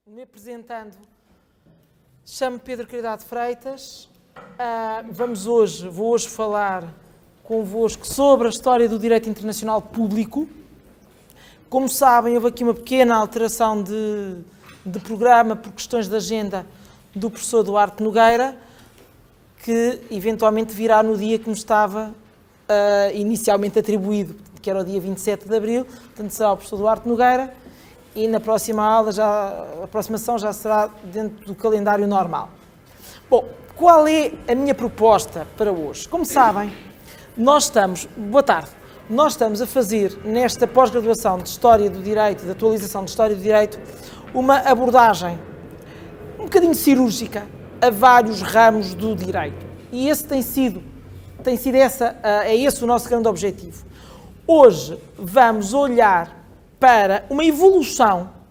Me apresentando, chamo-me Pedro Caridade Freitas. Vou hoje falar convosco sobre a história do direito internacional público. Como sabem, houve aqui uma pequena alteração de programa por questões de agenda do professor Duarte Nogueira, que eventualmente virá no dia que me estava inicialmente atribuído, que era o dia 27 de abril, portanto será o professor Duarte Nogueira, e na próxima aula, a próxima sessão já será dentro do calendário normal. Bom, qual é a minha proposta para hoje? Como sabem, boa tarde, nós estamos a fazer nesta pós-graduação de História do Direito, de atualização de História do Direito, uma abordagem um bocadinho cirúrgica a vários ramos do direito. E esse é esse o nosso grande objetivo. Hoje vamos olhar para uma evolução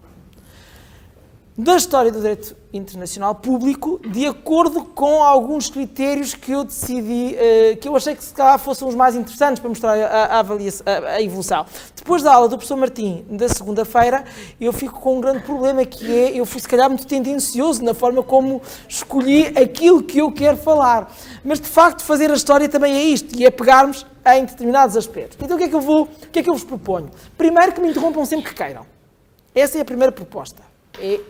da história do direito internacional público de acordo com alguns critérios que eu decidi, que eu achei que se calhar fossem os mais interessantes para mostrar a evolução. Depois da aula do professor Martim, da segunda-feira, eu fico com um grande problema, que é, eu fui se calhar muito tendencioso na forma como escolhi aquilo que eu quero falar. Mas de facto fazer a história também é isto, e é pegarmos em determinados aspectos. Então o que é que eu vos proponho? Primeiro, que me interrompam sempre que queiram. Essa é a primeira proposta.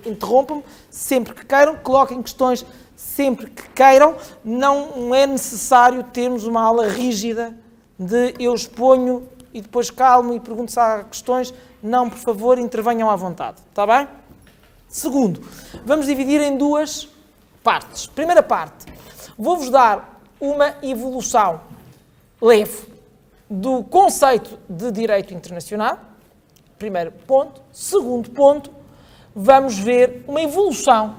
Interrompam-me sempre que queiram, coloquem questões sempre que queiram. Não é necessário termos uma aula rígida de eu exponho e depois calmo e pergunto se há questões. Não, por favor, intervenham à vontade. Está bem? Segundo, vamos dividir em duas partes. Primeira parte, vou-vos dar uma evolução leve do conceito de direito internacional. Primeiro ponto. Segundo ponto, vamos ver uma evolução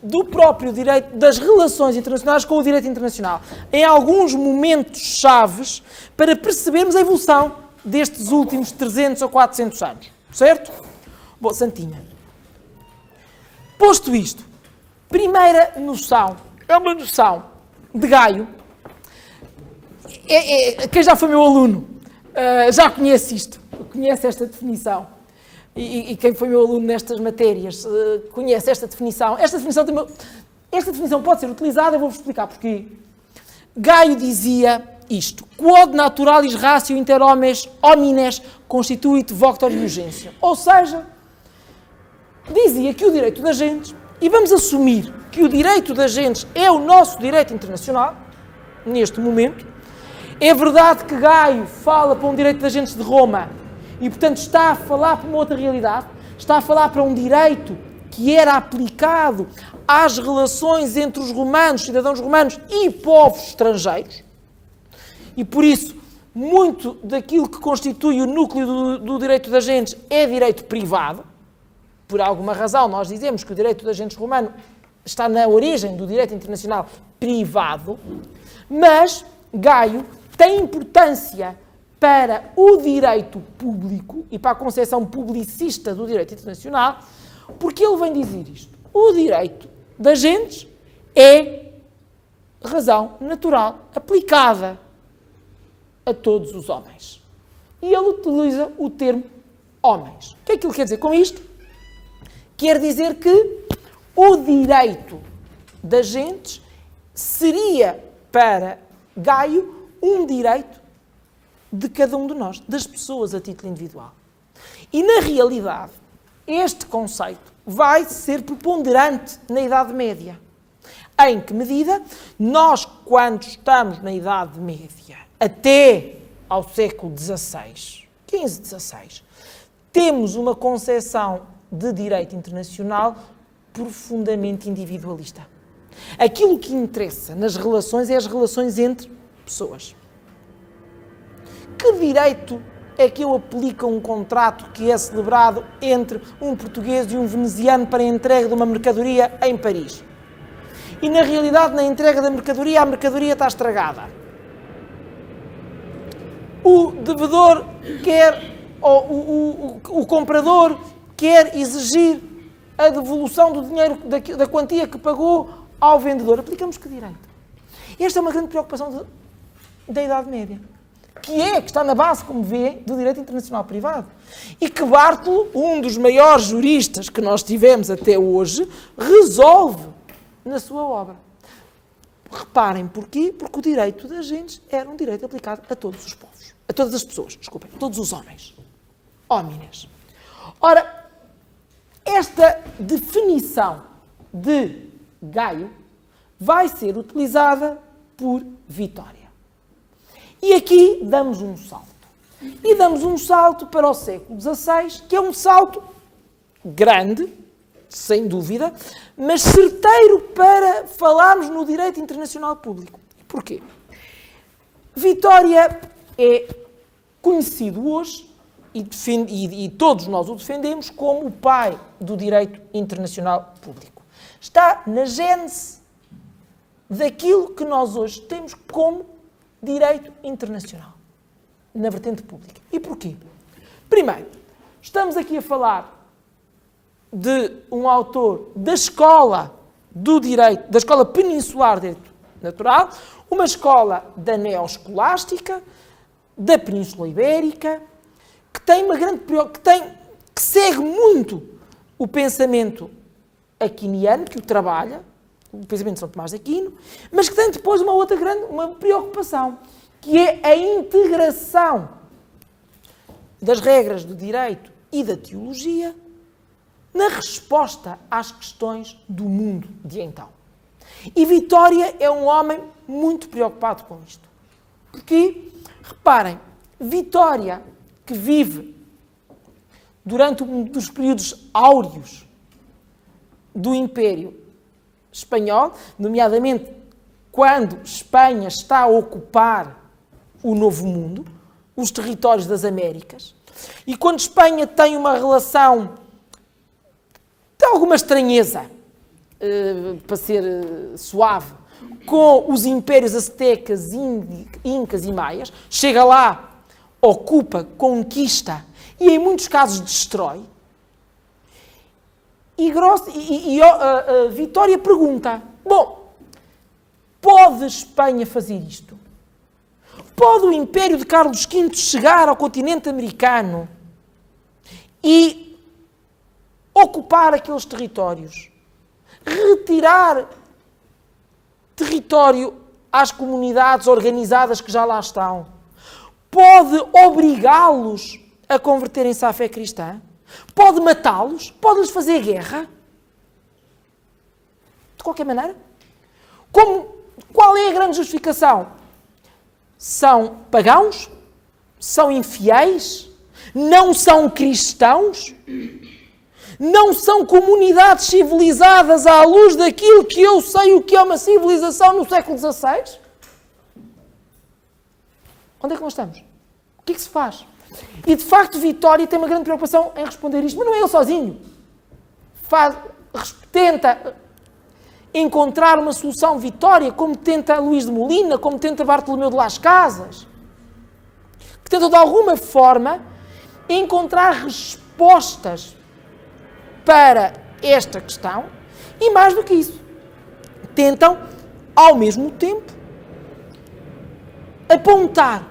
do próprio direito, das relações internacionais com o direito internacional, em alguns momentos chaves, para percebermos a evolução destes últimos 300 ou 400 anos. Certo? Bom, Santinha. Posto isto, primeira noção, é uma noção de Gaio. Quem já foi meu aluno já conhece isto, conhece esta definição. E quem foi meu aluno nestas matérias conhece esta definição. Esta definição pode ser utilizada, eu vou-vos explicar porquê. Gaio dizia isto: quod naturalis ratio inter homines constituit voctor iugentium. Ou seja, dizia que o direito das gentes, e vamos assumir que o direito das gentes é o nosso direito internacional, neste momento. É verdade que Gaio fala para um direito das gentes de Roma, e, portanto, está a falar para uma outra realidade, está a falar para um direito que era aplicado às relações entre os romanos, cidadãos romanos e povos estrangeiros. E, por isso, muito daquilo que constitui o núcleo do direito das gentes é direito privado. Por alguma razão, nós dizemos que o direito das gentes romano está na origem do direito internacional privado, mas Gaio tem importância para o direito público e para a concepção publicista do direito internacional, porque ele vem dizer isto: o direito das gentes é razão natural aplicada a todos os homens. E ele utiliza o termo homens. O que é que ele quer dizer com isto? Quer dizer que o direito das gentes seria, para Gaio, um direito de cada um de nós, das pessoas a título individual. E, na realidade, este conceito vai ser preponderante na Idade Média. Em que medida? Nós, quando estamos na Idade Média, até ao século XVI, XV, XVI, temos uma concepção de direito internacional profundamente individualista. Aquilo que interessa nas relações é as relações entre pessoas. Que direito é que eu aplico a um contrato que é celebrado entre um português e um veneziano para a entrega de uma mercadoria em Paris? E, na realidade, na entrega da mercadoria, a mercadoria está estragada. O devedor o comprador quer exigir a devolução do dinheiro, da quantia que pagou ao vendedor. Aplicamos que direito? Esta é uma grande preocupação da Idade Média. que está na base, como vê, do direito internacional privado. E que Bartolo, um dos maiores juristas que nós tivemos até hoje, resolve na sua obra. Reparem porquê? Porque o direito das gentes era um direito aplicado a todos os povos, a todas as pessoas, desculpem, a todos os homens. Homines. Ora, esta definição de Gaio vai ser utilizada por Vitória. E aqui damos um salto. E damos um salto para o século XVI, que é um salto grande, sem dúvida, mas certeiro para falarmos no direito internacional público. Porquê? Vitória é conhecido hoje, e todos nós o defendemos, como o pai do direito internacional público. Está na gênese daquilo que nós hoje temos como direito internacional, na vertente pública. E porquê? Primeiro, estamos aqui a falar de um autor da escola do direito, da escola peninsular de direito natural, uma escola da neoescolástica, da Península Ibérica, que tem uma grande que segue muito o pensamento aquiniano, que o trabalha, o pensamento de São Tomás de Aquino, mas que tem depois uma outra grande preocupação, que é a integração das regras do direito e da teologia na resposta às questões do mundo de então. E Vitória é um homem muito preocupado com isto. Porque, reparem, Vitória, que vive durante um dos períodos áureos do Império Espanhol, nomeadamente quando Espanha está a ocupar o Novo Mundo, os territórios das Américas, e quando Espanha tem uma relação de alguma estranheza, para ser suave, com os impérios aztecas, incas e maias, chega lá, ocupa, conquista e em muitos casos destrói. E Vitória pergunta, bom, pode Espanha fazer isto? Pode o Império de Carlos V chegar ao continente americano e ocupar aqueles territórios, retirar território às comunidades organizadas que já lá estão? Pode obrigá-los a converterem-se à fé cristã? Pode matá-los? Pode-lhes fazer guerra? De qualquer maneira? Qual é a grande justificação? São pagãos? São infiéis? Não são cristãos? Não são comunidades civilizadas à luz daquilo que eu sei o que é uma civilização no século XVI? Onde é que nós estamos? O que é que se faz? E, de facto, Vitória tem uma grande preocupação em responder isto, mas não é ele sozinho. Tenta encontrar uma solução Vitória, como tenta Luís de Molina, como tenta Bartolomeu de Las Casas, que tentam, de alguma forma, encontrar respostas para esta questão, e mais do que isso, tentam, ao mesmo tempo, apontar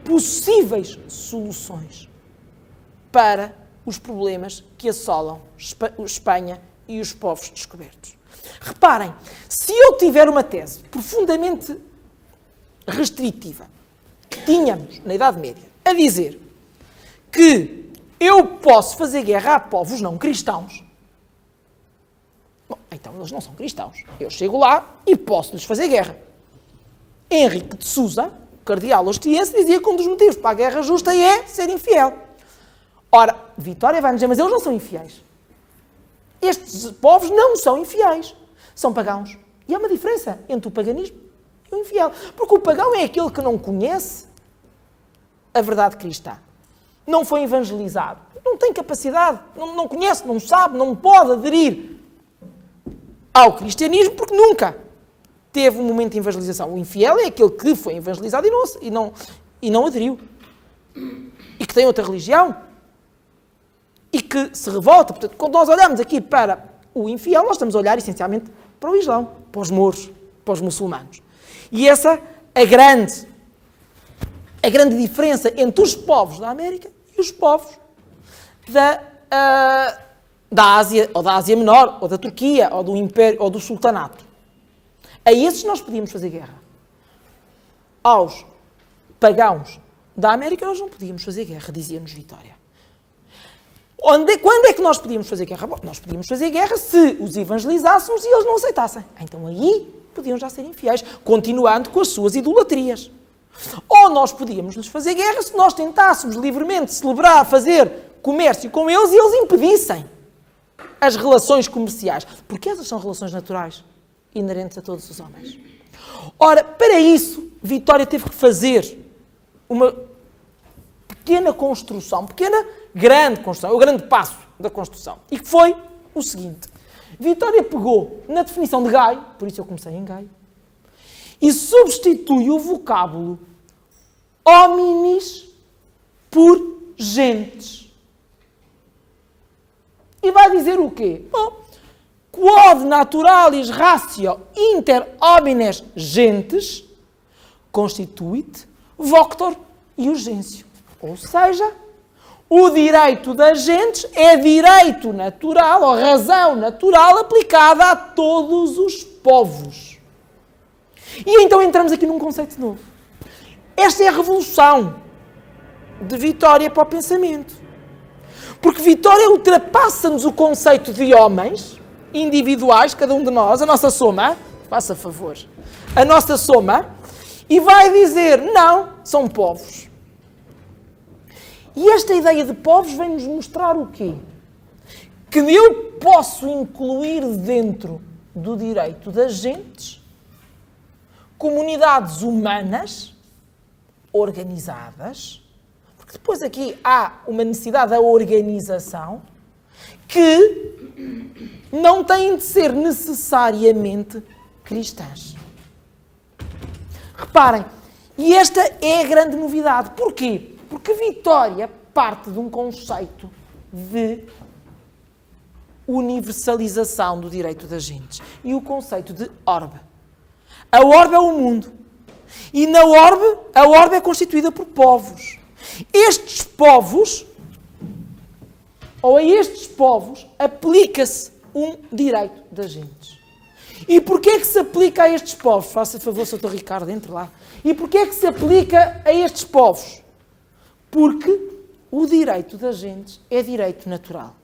possíveis soluções para os problemas que assolam Espanha e os povos descobertos. Reparem, se eu tiver uma tese profundamente restritiva, que tínhamos na Idade Média, a dizer que eu posso fazer guerra a povos não cristãos, bom, então eles não são cristãos. Eu chego lá e posso-lhes fazer guerra. Henrique de Sousa, cardeal ostiense, dizia que um dos motivos para a guerra justa é ser infiel. Ora, Vitória vai nos dizer, mas eles não são infiéis. Estes povos não são infiéis, são pagãos. E há uma diferença entre o paganismo e o infiel. Porque o pagão é aquele que não conhece a verdade cristã. Não foi evangelizado. Não tem capacidade, não conhece, não sabe, não pode aderir ao cristianismo porque nunca teve um momento de evangelização. O infiel é aquele que foi evangelizado e não aderiu. E que tem outra religião. E que se revolta. Portanto, quando nós olhamos aqui para o infiel, nós estamos a olhar essencialmente para o Islão, para os mouros, para os muçulmanos. E essa a grande a grande diferença entre os povos da América e os povos da Ásia, ou da Ásia Menor, ou da Turquia, ou do Império, ou do Sultanato. A esses nós podíamos fazer guerra. Aos pagãos da América nós não podíamos fazer guerra, dizia-nos Vitória. Quando é que nós podíamos fazer guerra? Bom, nós podíamos fazer guerra se os evangelizássemos e eles não aceitassem. Então aí podiam já ser infiéis, continuando com as suas idolatrias. Ou nós podíamos lhes fazer guerra se nós tentássemos livremente celebrar, fazer comércio com eles e eles impedissem as relações comerciais. Porque essas são relações naturais, inerentes a todos os homens. Ora, para isso, Vitória teve que fazer uma pequena construção, grande construção, o grande passo da construção. E que foi o seguinte. Vitória pegou na definição de Gaio, por isso eu comecei em Gaio, e substitui o vocábulo hominis por gentes. E vai dizer o quê? Bom, quod naturalis ratio inter homines gentes constituit voctor e urgêncio. Ou seja, o direito das gentes é direito natural, ou razão natural, aplicada a todos os povos. E então entramos aqui num conceito novo. Esta é a revolução de Vitória para o pensamento. Porque Vitória ultrapassa-nos o conceito de homens individuais, cada um de nós, a nossa soma, faça favor, a nossa soma, e vai dizer, não, são povos. E esta ideia de povos vem-nos mostrar o quê? Que eu posso incluir dentro do direito das gentes comunidades humanas organizadas, porque depois aqui há uma necessidade da organização, que não têm de ser necessariamente cristãs. Reparem, e esta é a grande novidade. Porquê? Porque Vitória parte de um conceito de universalização do direito das gentes. E o conceito de orbe. A orbe é o mundo. E na orbe, a orbe é constituída por povos. Estes povos, ou a estes povos, aplica-se um direito das gentes. E porquê é que se aplica a estes povos? Faça favor, Sr. Ricardo, entre lá. E porquê é que se aplica a estes povos? Porque o direito das gentes é direito natural.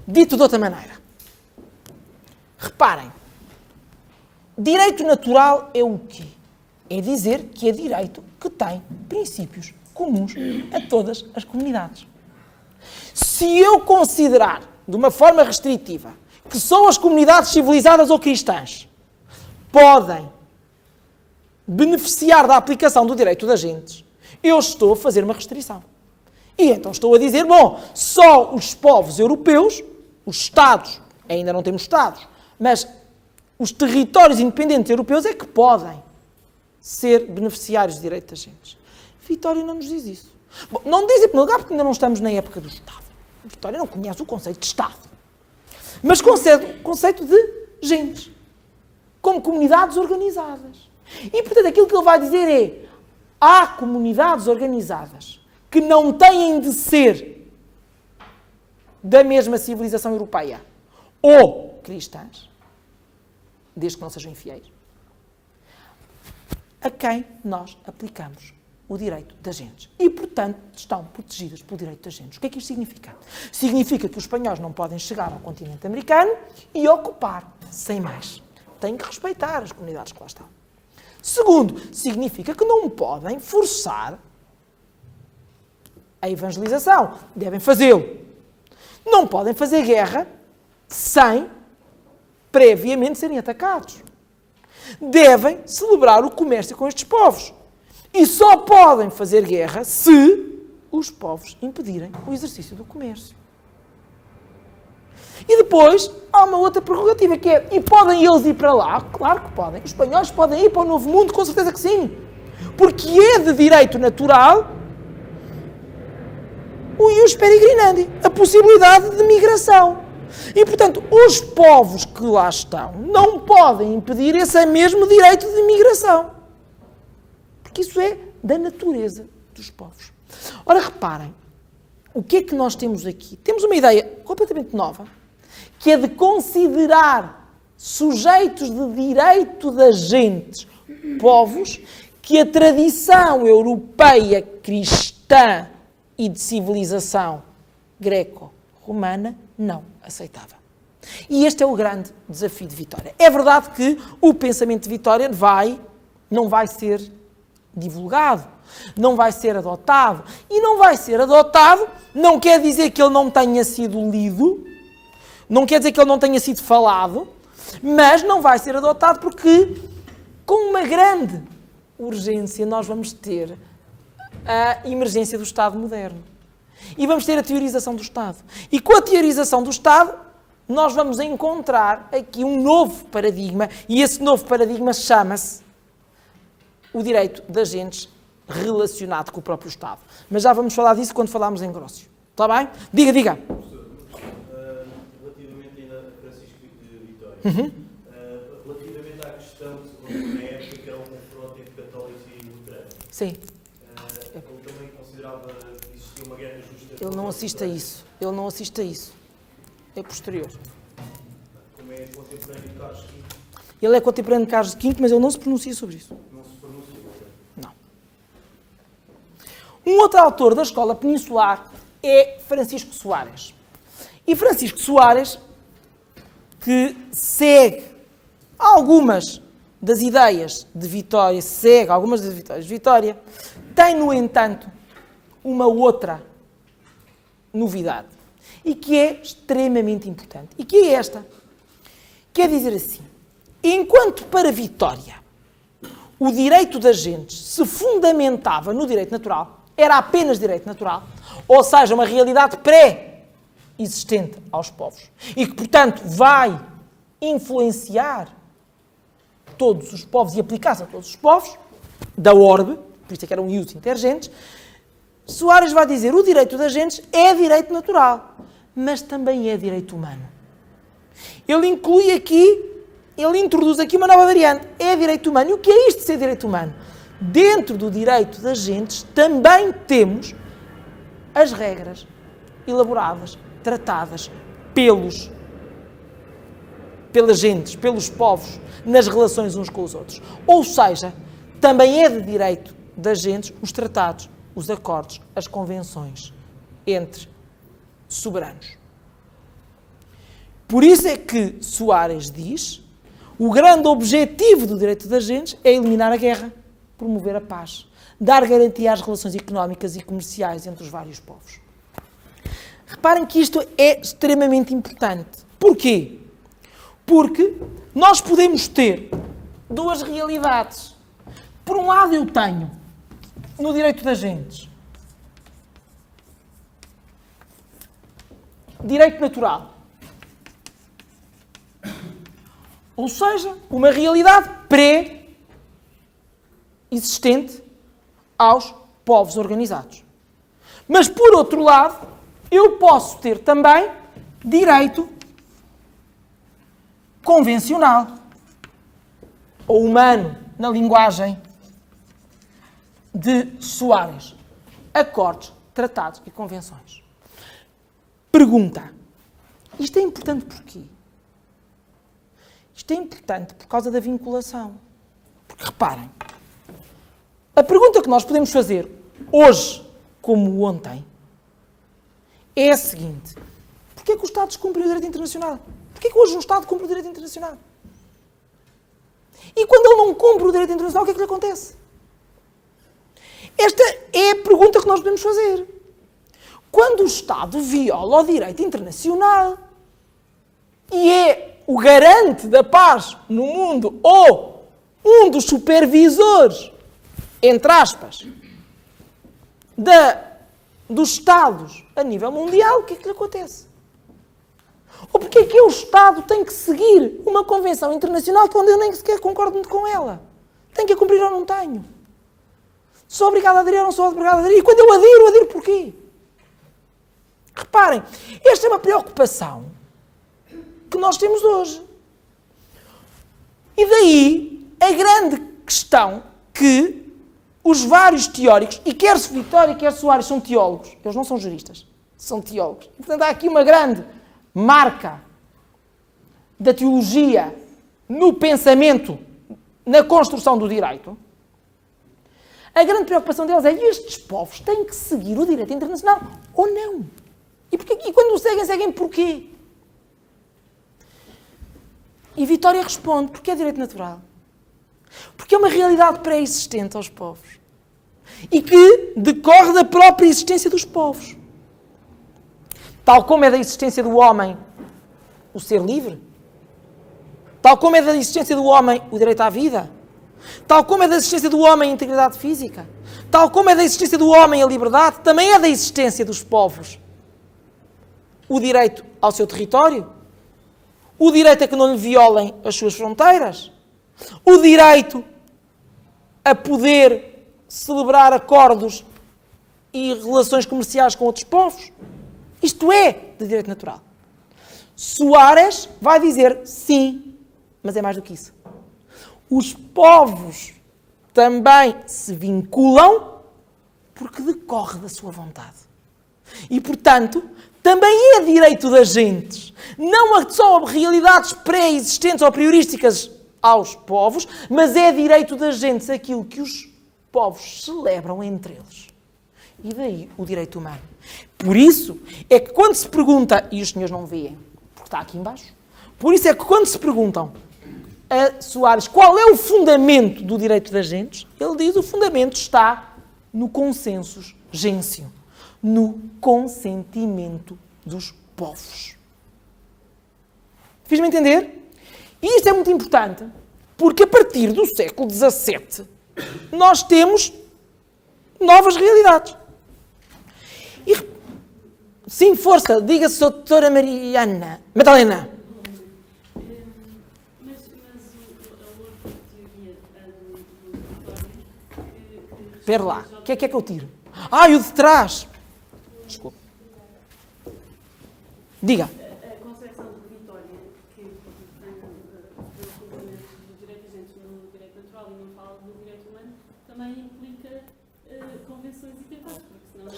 Dito de outra maneira. Reparem, direito natural é o quê? É dizer que é direito que tem princípios comuns a todas as comunidades. Se eu considerar, de uma forma restritiva, que só as comunidades civilizadas ou cristãs podem beneficiar da aplicação do direito das gentes, eu estou a fazer uma restrição. E então estou a dizer, bom, só os povos europeus, os Estados, ainda não temos Estados, mas os territórios independentes europeus é que podem ser beneficiários do direito das gentes. Vitória não nos diz isso. Bom, não diz em primeiro lugar porque ainda não estamos na época do Estado. Vitória não conhece o conceito de Estado. Mas concede o conceito de gentes, como comunidades organizadas. E, portanto, aquilo que ele vai dizer é, há comunidades organizadas que não têm de ser da mesma civilização europeia ou cristãs, desde que não sejam infiéis, a quem nós aplicamos o direito das gentes. E, portanto, estão protegidas pelo direito das gentes. O que é que isto significa? Significa que os espanhóis não podem chegar ao continente americano e ocupar, sem mais. Têm que respeitar as comunidades que lá estão. Segundo, significa que não podem forçar a evangelização. Devem fazê-lo. Não podem fazer guerra sem previamente serem atacados. Devem celebrar o comércio com estes povos. E só podem fazer guerra se os povos impedirem o exercício do comércio. E depois há uma outra prerrogativa que é, e podem eles ir para lá? Claro que podem. Os espanhóis podem ir para o Novo Mundo, com certeza que sim. Porque é de direito natural o ius peregrinandi, a possibilidade de migração. E, portanto, os povos que lá estão não podem impedir esse mesmo direito de migração. Porque isso é da natureza dos povos. Ora, reparem, o que é que nós temos aqui? Temos uma ideia completamente nova, que é de considerar sujeitos de direito das gentes, povos, que a tradição europeia cristã e de civilização greco-romana não aceitava. E este é o grande desafio de Vitória. É verdade que o pensamento de Vitória não vai ser divulgado, não vai ser adotado. E não vai ser adotado não quer dizer que ele não tenha sido lido, não quer dizer que ele não tenha sido falado, mas não vai ser adotado porque, com uma grande urgência, nós vamos ter a emergência do Estado moderno. E vamos ter a teorização do Estado. E com a teorização do Estado, nós vamos encontrar aqui um novo paradigma, e esse novo paradigma chama-se o direito das gentes relacionado com o próprio Estado. Mas já vamos falar disso quando falarmos em grosso. Está bem? Diga. Relativamente ainda a Francisco Vitória, relativamente à questão que se na época que era um confronto entre católicos e luteranos. Sim. Ele também considerava que existia uma guerra justa. Ele não assiste a isso. Ele não assiste a isso. É posterior. Como é contemporâneo de Carlos V? Ele é contemporâneo de Carlos V, mas ele não se pronuncia sobre isso. Não se pronuncia. Não. Um outro autor da escola peninsular é Francisco Soares. E Francisco Soares, que segue algumas das ideias de Vitória, tem, no entanto, uma outra novidade, e que é extremamente importante, e que é esta. Quer dizer assim, enquanto para Vitória o direito das gentes se fundamentava no direito natural, era apenas direito natural, ou seja, uma realidade pré-existente aos povos, e que, portanto, vai influenciar todos os povos e aplicar-se a todos os povos, da orbe, por isso é que eram ius intergentes, Soares vai dizer o direito das gentes é direito natural, mas também é direito humano. Ele introduz aqui uma nova variante, é direito humano. E o que é isto de ser direito humano? Dentro do direito das gentes também temos as regras elaboradas, tratadas pelas gentes, pelos povos, nas relações uns com os outros. Ou seja, também é de direito das gentes os tratados, os acordos, as convenções entre soberanos. Por isso é que Soares diz: o grande objetivo do direito das gentes é eliminar a guerra, promover a paz, dar garantia às relações económicas e comerciais entre os vários povos. Reparem que isto é extremamente importante. Porquê? Porque nós podemos ter duas realidades. Por um lado, eu tenho, no direito das gentes, direito natural. Ou seja, uma realidade pré-existente aos povos organizados. Mas, por outro lado, eu posso ter também direito convencional, ou humano, na linguagem de Soares. Acordos, tratados e convenções. Pergunta: isto é importante porquê? Isto é importante por causa da vinculação. Porque, reparem, a pergunta que nós podemos fazer hoje, como ontem, é a seguinte: porquê é que o Estado descumpre o direito internacional? Porquê é que hoje um Estado cumpre o direito internacional? E quando ele não cumpre o direito internacional, o que é que lhe acontece? Esta é a pergunta que nós podemos fazer. Quando o Estado viola o direito internacional e é o garante da paz no mundo, ou um dos supervisores, entre aspas, dos Estados a nível mundial, o que é que lhe acontece? Ou porque é que o Estado tem que seguir uma convenção internacional quando eu nem sequer concordo com ela? Tenho que a cumprir ou não tenho? Sou obrigado a aderir ou não sou obrigado a aderir? E quando eu adiro porquê? Reparem, esta é uma preocupação que nós temos hoje. E daí a grande questão que os vários teóricos, e quer Vitória, quer Soares são teólogos, eles não são juristas, são teólogos. E, portanto, há aqui uma grande marca da teologia no pensamento, na construção do direito. A grande preocupação deles é: estes povos têm que seguir o direito internacional ou não? E quando o seguem, seguem porquê? E Vitória responde: porque é direito natural. Porque é uma realidade pré-existente aos povos. E que decorre da própria existência dos povos. Tal como é da existência do homem o ser livre, tal como é da existência do homem o direito à vida, tal como é da existência do homem a integridade física, tal como é da existência do homem a liberdade, também é da existência dos povos o direito ao seu território, o direito a que não lhe violem as suas fronteiras, o direito a poder celebrar acordos e relações comerciais com outros povos. Isto é de direito natural. Soares vai dizer sim, mas é mais do que isso. Os povos também se vinculam porque decorre da sua vontade. E, portanto, também é direito das gentes. Não só realidades pré-existentes ou priorísticas aos povos, mas é direito das gentes aquilo que os povos celebram entre eles. E daí o direito humano. Por isso é que quando se pergunta, e os senhores não veem, porque está aqui embaixo, por isso é que quando se perguntam a Soares qual é o fundamento do direito das gentes, ele diz: o fundamento está no consensus gêncio, no consentimento dos povos. Fiz-me entender? E isto é muito importante, porque a partir do século XVII nós temos novas realidades. Sim, força, diga-se, doutora Mariana. Madalena. Mas a outra teoria do Espera lá, o que é que eu tiro? Ah, e o de trás. Desculpa. Diga. A concepção de Vitória, que tem o fundamento do direito a gentes no direito natural e não fala do direito humano, também implica convenções e tratados, porque senão...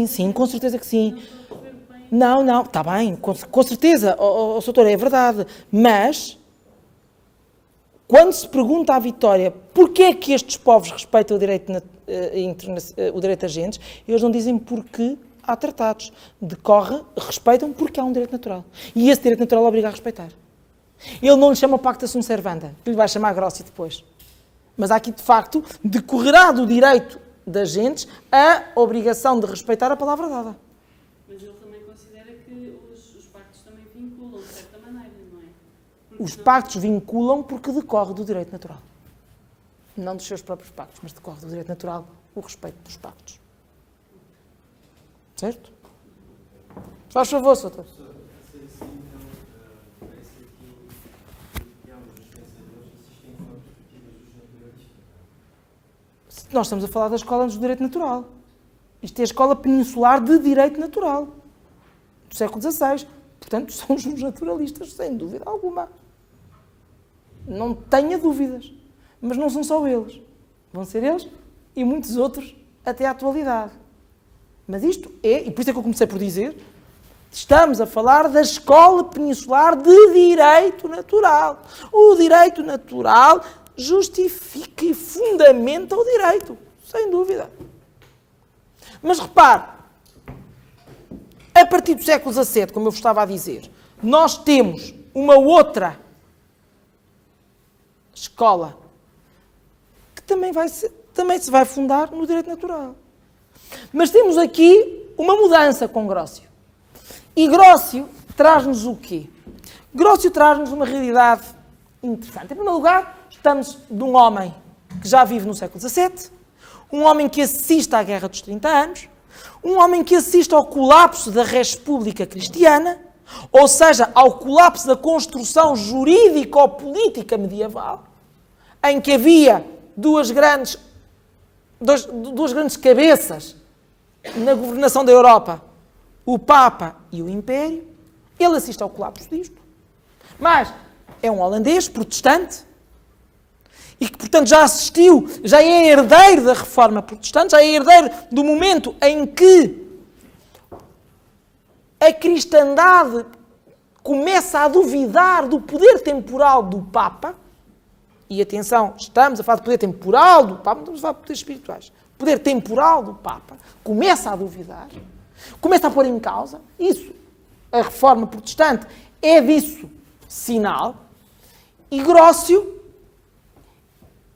Sim, com certeza que sim. Não, está bem, com certeza, doutora, é verdade. Mas, quando se pergunta à Vitória porquê é que estes povos respeitam o direito a gentes, eles não dizem porque há tratados. Respeitam porque há um direito natural. E esse direito natural obriga a respeitar. Ele não lhe chama Pacta Sunt Servanda, que lhe vai chamar Grossi depois. Mas aqui, de facto, decorrerá do direito das gentes a obrigação de respeitar a palavra dada. Mas ele também considera que os pactos também vinculam, de certa maneira, não é? Porque Os pactos vinculam porque decorre do direito natural. Não dos seus próprios pactos, mas decorre do direito natural o respeito dos pactos. Certo? Faz favor, Sr. Doutor. Nós estamos a falar da Escola do Direito Natural. Isto é a Escola Peninsular de Direito Natural, do século XVI. Portanto, são os naturalistas, sem dúvida alguma. Não tenha dúvidas. Mas não são só eles. Vão ser eles e muitos outros até à atualidade. Mas isto é, e por isso é que eu comecei por dizer, estamos a falar da Escola Peninsular de Direito Natural. O direito natural justifica e fundamenta o direito, sem dúvida. Mas repare, a partir do século XVII, como eu vos estava a dizer, nós temos uma outra escola que também se vai fundar no direito natural. Mas temos aqui uma mudança com Grócio. E Grócio traz-nos o quê? Grócio traz-nos uma realidade interessante. Em primeiro lugar, estamos de um homem que já vive no século XVII, um homem que assiste à Guerra dos 30 Anos, um homem que assiste ao colapso da República Cristiana, ou seja, ao colapso da construção jurídico-política medieval, em que havia duas grandes cabeças na governação da Europa, o Papa e o Império. Ele assiste ao colapso disto. Mas é um holandês protestante e que, portanto, já assistiu, já é herdeiro da Reforma Protestante, já é herdeiro do momento em que a cristandade começa a duvidar do poder temporal do Papa, e atenção, estamos a falar de poder temporal do Papa, não estamos a falar de poderes espirituais. O poder temporal do Papa começa a duvidar, começa a pôr em causa, isso, a Reforma Protestante é disso sinal, e Grócio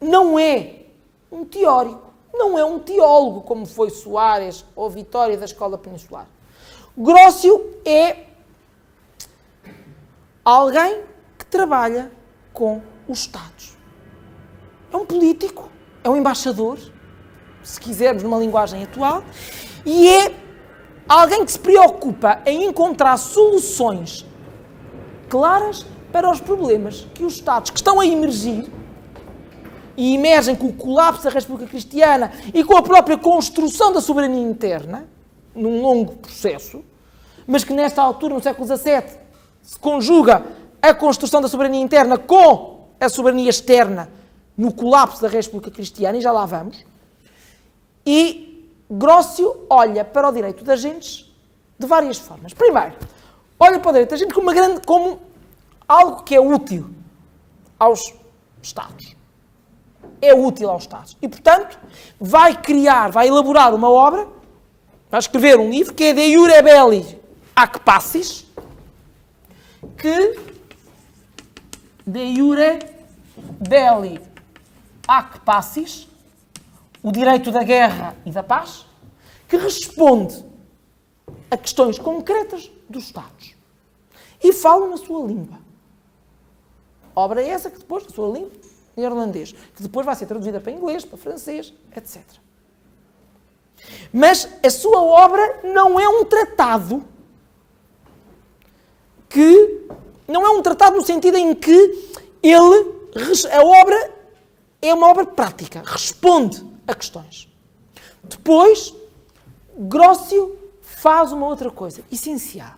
não é um teórico, não é um teólogo, como foi Soares ou Vitória da Escola Peninsular. Grócio é alguém que trabalha com os Estados. É um político, é um embaixador, se quisermos numa linguagem atual, e é alguém que se preocupa em encontrar soluções claras para os problemas que os Estados que estão a emergir, e emergem com o colapso da República Cristiana e com a própria construção da soberania interna, num longo processo, mas que nesta altura, no século XVII, se conjuga a construção da soberania interna com a soberania externa no colapso da República Cristiana, e já lá vamos, e Grócio olha para o direito das gentes de várias formas. Primeiro, olha para o direito da gente como algo que é útil aos Estados. É útil aos Estados. E, portanto, vai elaborar uma obra, vai escrever um livro, que é De Iure Belli Ac Passis, que De Iure Belli Ac Passis, o direito da guerra e da paz, que responde a questões concretas dos Estados. E fala na sua língua. Obra essa que depois, na sua língua, neerlandês, que depois vai ser traduzida para inglês, para francês, etc. Mas a sua obra não é um tratado não é um tratado no sentido em que a obra é uma obra prática, responde a questões. Depois, Grócio faz uma outra coisa essencial,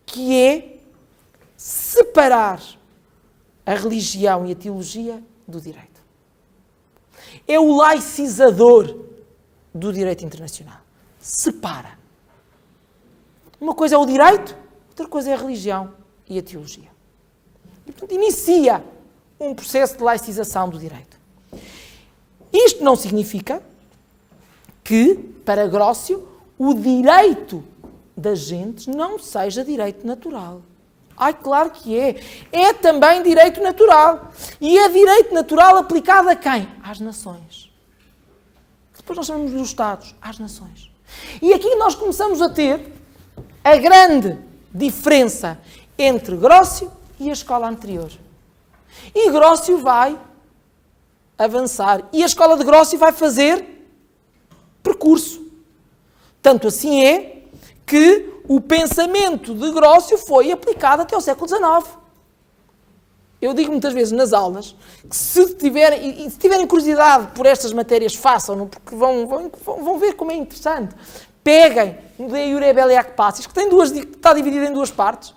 que é separar a religião e a teologia do direito. É o laicizador do direito internacional. Separa. Uma coisa é o direito, outra coisa é a religião e a teologia. E, portanto, inicia um processo de laicização do direito. Isto não significa que, para Grócio, o direito das gentes não seja direito natural. Ai, claro que é. É também direito natural. E é direito natural aplicado a quem? Às nações. Depois nós chamamos dos Estados, às nações. E aqui nós começamos a ter a grande diferença entre Grócio e a escola anterior. E Grócio vai avançar. E a escola de Grócio vai fazer percurso. Tanto assim é que o pensamento de Grócio foi aplicado até ao século XIX. Eu digo muitas vezes nas aulas que se tiverem curiosidade por estas matérias, façam-no, porque vão ver como é interessante. Peguem no De Iure Belli Ac Passis, que está dividido em duas partes.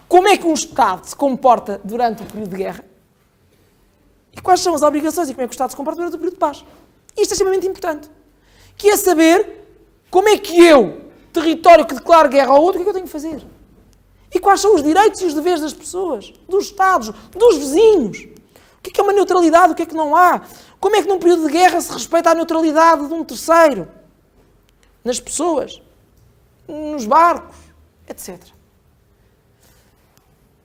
Como é que um Estado se comporta durante o período de guerra? E quais são as obrigações e como é que o Estado se comporta durante o período de paz? Isto é extremamente importante. Que é saber como é que eu, território que declaro guerra ao outro, o que é que eu tenho que fazer? E quais são os direitos e os deveres das pessoas, dos Estados, dos vizinhos? O que é uma neutralidade, o que é que não há? Como é que num período de guerra se respeita a neutralidade de um terceiro? Nas pessoas, nos barcos, etc.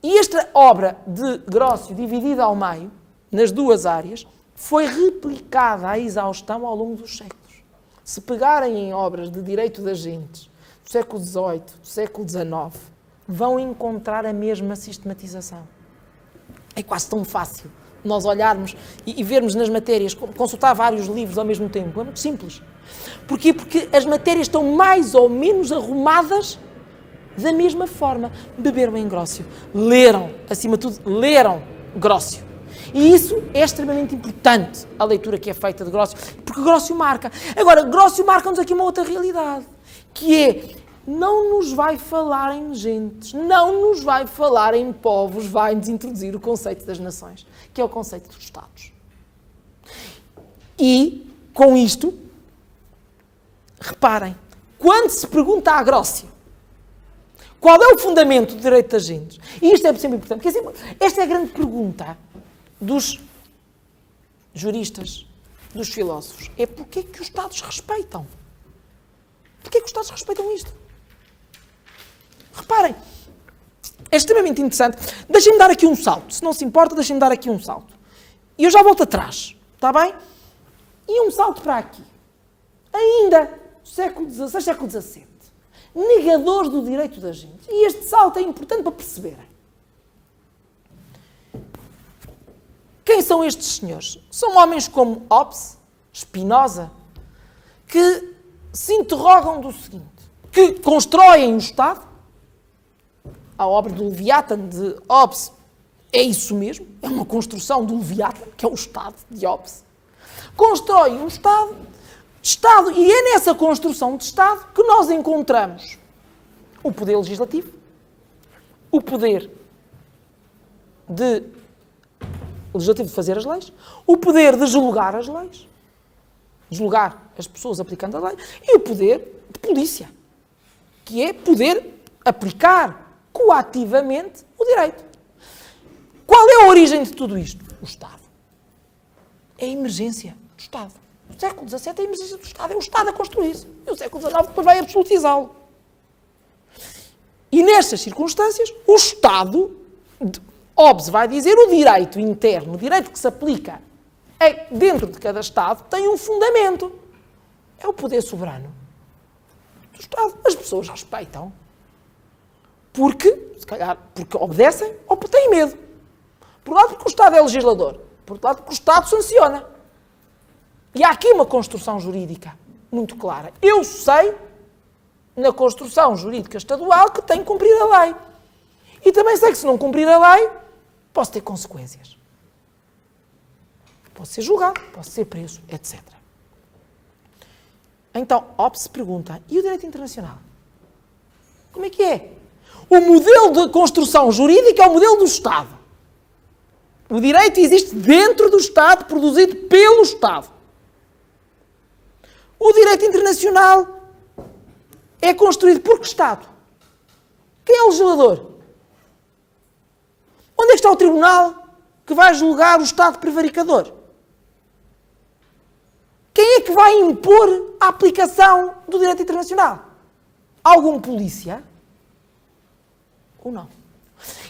E esta obra de Grócio, dividida ao meio, nas duas áreas, foi replicada à exaustão ao longo dos séculos. Se pegarem em obras de direito das gentes do século XVIII, do século XIX, vão encontrar a mesma sistematização. É quase tão fácil nós olharmos e vermos nas matérias, consultar vários livros ao mesmo tempo. É muito simples. Porquê? Porque as matérias estão mais ou menos arrumadas da mesma forma. Beberam em Grócio. Leram, acima de tudo, leram Grócio. E isso é extremamente importante, a leitura que é feita de Grócio, porque Grócio marca. Agora, Grócio marca-nos aqui uma outra realidade, que é não nos vai falar em gentes, não nos vai falar em povos, vai-nos introduzir o conceito das nações, que é o conceito dos Estados. E, com isto, reparem, quando se pergunta à Grócia qual é o fundamento do direito das gentes, e isto é sempre importante, porque esta é a grande pergunta dos juristas, dos filósofos, é porque é que os Estados respeitam? Porquê é que os Estados respeitam isto? Reparem, é extremamente interessante. Deixem-me dar aqui um salto. Se não se importa, deixem-me dar aqui um salto. E eu já volto atrás, está bem? E um salto para aqui. Ainda, século XVI, século XVII. Negadores do direito da gente. E este salto é importante para perceberem. Quem são estes senhores? São homens como Hobbes, Spinoza, que se interrogam do seguinte, que constroem o Estado. A obra do Leviathan de Hobbes é isso mesmo, é uma construção do Leviathan, que é o Estado de Hobbes. Constrói um Estado, e é nessa construção de Estado que nós encontramos o poder legislativo, o poder legislativo de fazer as leis, o poder de julgar as leis, julgar as pessoas aplicando a lei, e o poder de polícia, que é poder aplicar coativamente o direito. Qual é a origem de tudo isto? O Estado. É a emergência do Estado. O século XVII é a emergência do Estado. É o Estado a construir-se. E o século XIX depois vai absolutizá-lo. E nestas circunstâncias, o Estado, Hobbes vai dizer, o direito interno, o direito que se aplica dentro de cada Estado, tem um fundamento. É o poder soberano do Estado. As pessoas respeitam. Porque, se calhar, porque obedecem ou porque têm medo. Por um lado, porque o Estado é legislador. Por outro lado, porque o Estado sanciona. E há aqui uma construção jurídica muito clara. Eu sei, na construção jurídica estadual, que tenho que cumprir a lei. E também sei que se não cumprir a lei, posso ter consequências. Posso ser julgado, posso ser preso, etc. Então, Hobbes se pergunta, e o direito internacional? Como é que é? O modelo de construção jurídica é o modelo do Estado. O direito existe dentro do Estado, produzido pelo Estado. O direito internacional é construído por que Estado? Quem é o legislador? Onde é que está o tribunal que vai julgar o Estado prevaricador? Quem é que vai impor a aplicação do direito internacional? Algum polícia? Ou não?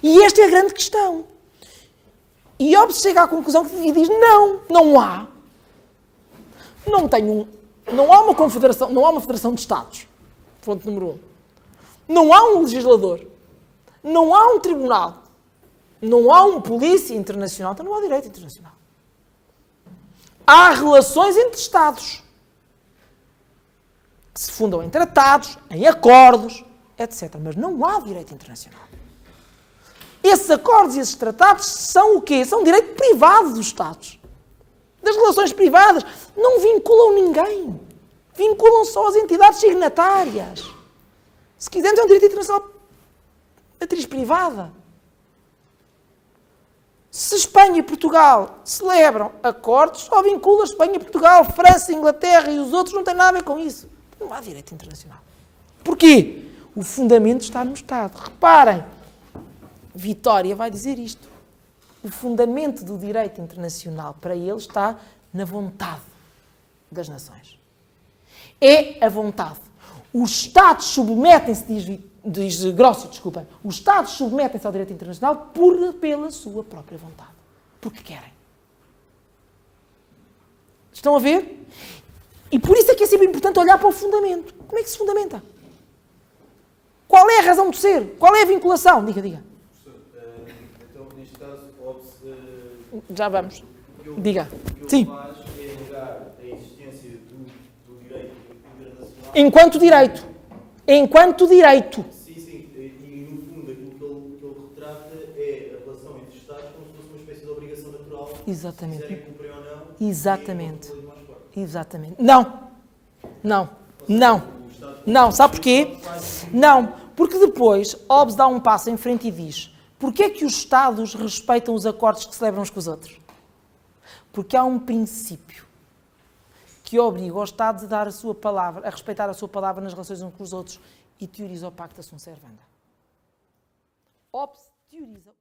E esta é a grande questão. E Hobbes chega à conclusão e diz, não há. Não há uma confederação, não há uma federação de Estados. Ponto número 1. Não há um legislador. Não há um tribunal. Não há um polícia internacional. Então não há direito internacional. Há relações entre Estados que se fundam em tratados, em acordos, etc. Mas não há direito internacional. Esses acordos e esses tratados são o quê? São direito privado dos Estados. Das relações privadas. Não vinculam ninguém. Vinculam só as entidades signatárias. Se quisermos, é um direito internacional matriz privada. Se Espanha e Portugal celebram acordos, só vincula Espanha e Portugal, França, Inglaterra e os outros não têm nada a ver com isso. Não há direito internacional. Porquê? O fundamento está no Estado. Reparem, Vitória vai dizer isto. O fundamento do direito internacional para ele está na vontade das nações. É a vontade. Os Estados submetem-se, diz Grócio, desculpem, os Estados submetem-se ao direito internacional pela sua própria vontade. Porque querem. Estão a ver? E por isso é que é sempre importante olhar para o fundamento. Como é que se fundamenta? Qual é a razão de ser? Qual é a vinculação? Diga. Então, neste caso, Hobbes... Já vamos. Diga. O que Sim. ele faz é negar a existência do direito internacional... Enquanto direito. Enquanto direito. Sim. E, no fundo, aquilo que ele retrata é a relação entre Estados como se fosse uma espécie de obrigação natural. Exatamente. Se quiserem cumprir ou não. Exatamente. E é uma coisa mais forte. Exatamente. Não. O Estado Não, sabe porquê? Não, porque depois Hobbes dá um passo em frente e diz: porquê é que os Estados respeitam os acordos que celebram uns com os outros? Porque há um princípio que obriga os Estados a dar a sua palavra, a respeitar a sua palavra nas relações uns com os outros, e teoriza o pacta sunt servanda. Hobbes teoriza